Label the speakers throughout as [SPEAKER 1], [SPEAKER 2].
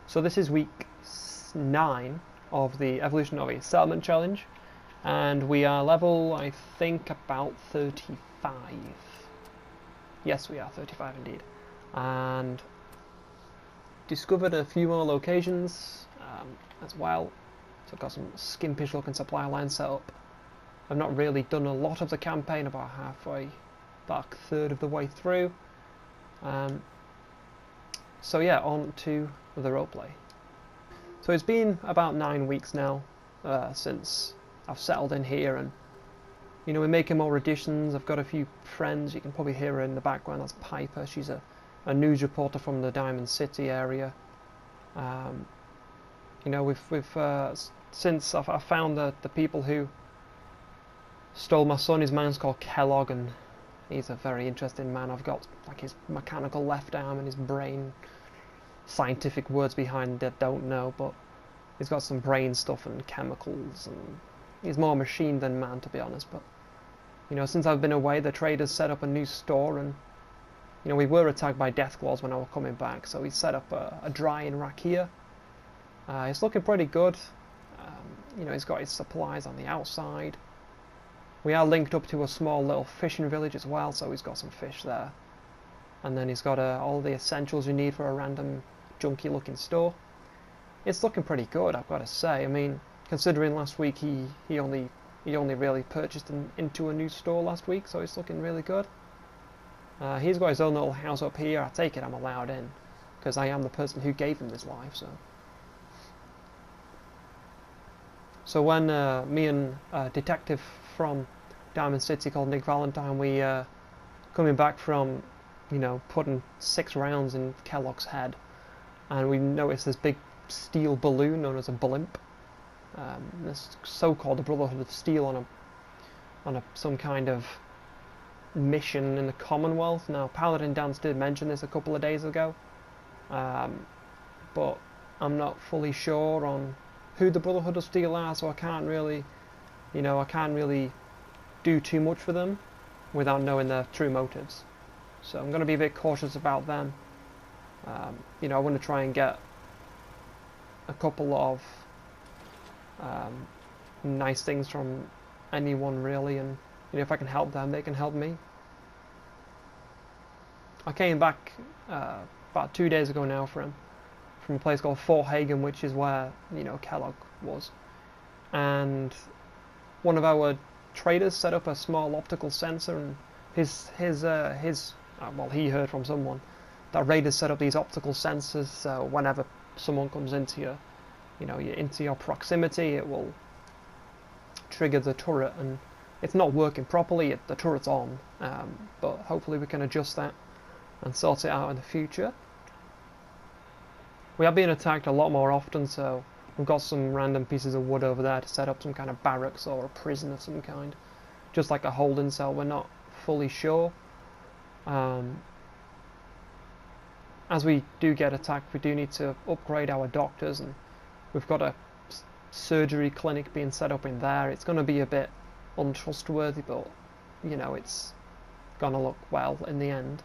[SPEAKER 1] So this is week 9 of the Evolution of a Settlement challenge, and we are level, I think, about 35. Yes, we are 35 indeed. And discovered a few more locations as well. So I've got some skimpish looking supply lines set up. I've not really done a lot of the campaign, about halfway, about a third of the way through. So yeah, on to the roleplay. So it's been about 9 weeks now since I've settled in here, and you know, we're making more additions. I've got a few friends. You can probably hear her in the background. That's Piper. She's a news reporter from the Diamond City area. You know, since I found the people who stole my son. His man's called Kellogg, and he's a very interesting man. I've got like his mechanical left arm and his brain. Scientific words behind it, don't know, but he's got some brain stuff and chemicals, and he's more machine than man, to be honest. But you know, since I've been away, the traders set up a new store, and you know, we were attacked by Deathclaws when I was coming back, so we set up a drying rack here. It's looking pretty good. You know, he's got his supplies on the outside. We are linked up to a small little fishing village as well, so he's got some fish there. And then he's got all the essentials you need for a random junky looking store. It's looking pretty good, I've got to say. I mean, considering last week he only really purchased into a new store last week, so it's looking really good. He's got his own little house up here. I take it I'm allowed in, because I am the person who gave him this life. So when me and a detective from Diamond City called Nick Valentine, we coming back from, you know, putting 6 rounds in Kellogg's head, and we noticed this big steel balloon known as a blimp. This so-called Brotherhood of Steel on some kind of mission in the Commonwealth. Now, Paladin Dance did mention this a couple of days ago, but I'm not fully sure on who the Brotherhood of Steel are, so I can't really do too much for them without knowing their true motives. So I'm going to be a bit cautious about them. You know, I want to try and get a couple of nice things from anyone really, and you know, if I can help them, they can help me. I came back about 2 days ago now from a place called Fort Hagen, which is where, you know, Kellogg was, and one of our traders set up a small optical sensor, and well, he heard from someone that raiders set up these optical sensors, so whenever someone comes into your proximity, it will trigger the turret, and it's not working properly. The turret's on, but hopefully we can adjust that and sort it out in the future. We are being attacked a lot more often, so we've got some random pieces of wood over there to set up some kind of barracks or a prison of some kind, just like a holding cell. We're not fully sure. As we do get attacked, we do need to upgrade our doctors, and we've got a surgery clinic being set up in there. It's going to be a bit untrustworthy, but you know, it's going to look well in the end.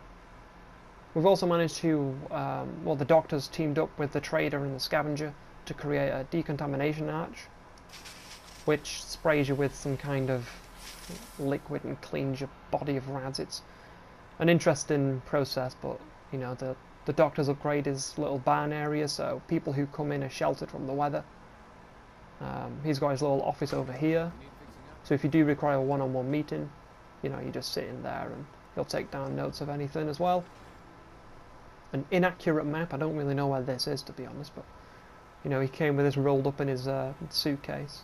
[SPEAKER 1] We've also managed to, well, the doctors teamed up with the trader and the scavenger to create a decontamination arch, which sprays you with some kind of liquid and cleans your body of rads. It's an interesting process, but you know, the doctor's upgrade is little barn area, so people who come in are sheltered from the weather. He's got his little office over here, so if you do require a one-on-one meeting, you know, you just sit in there and he'll take down notes of anything as well. An inaccurate map, I don't really know where this is, to be honest, but you know, he came with this rolled up in his suitcase.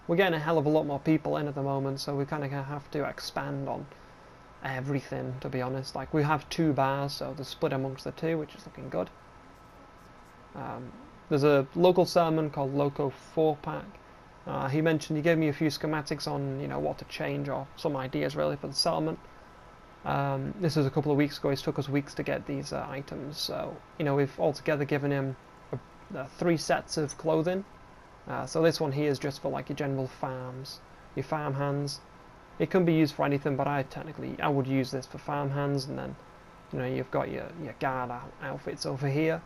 [SPEAKER 1] We're getting a hell of a lot more people in at the moment, so we kind of have to expand on everything, to be honest. Like, we have 2 bars, so they're split amongst the 2, which is looking good. There's a local settlement called Loco4Pack. He gave me a few schematics on, you know, what to change, or some ideas really for the settlement. This was a couple of weeks ago. It took us weeks to get these items, so you know, we've altogether given him 3 sets of clothing. So this one here is just for like your general farms, your farm hands. It can be used for anything, but I would use this for farm hands. And then, you know, you've got your guard outfits over here.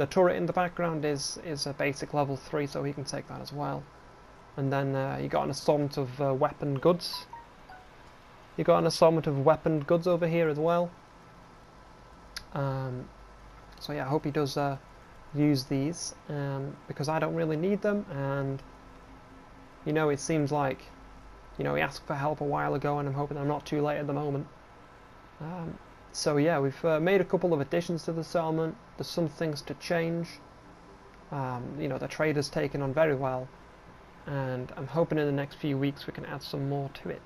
[SPEAKER 1] The turret in the background is a basic level 3, so he can take that as well. And then you got an assortment of weapon goods. You got an assortment of weapon goods over here as well. So yeah, I hope he does use these, because I don't really need them, and you know, it seems like, you know, he asked for help a while ago, and I'm hoping I'm not too late at the moment. So yeah, we've made a couple of additions to the settlement. There's some things to change. You know, the trader's taken on very well, and I'm hoping in the next few weeks we can add some more to it.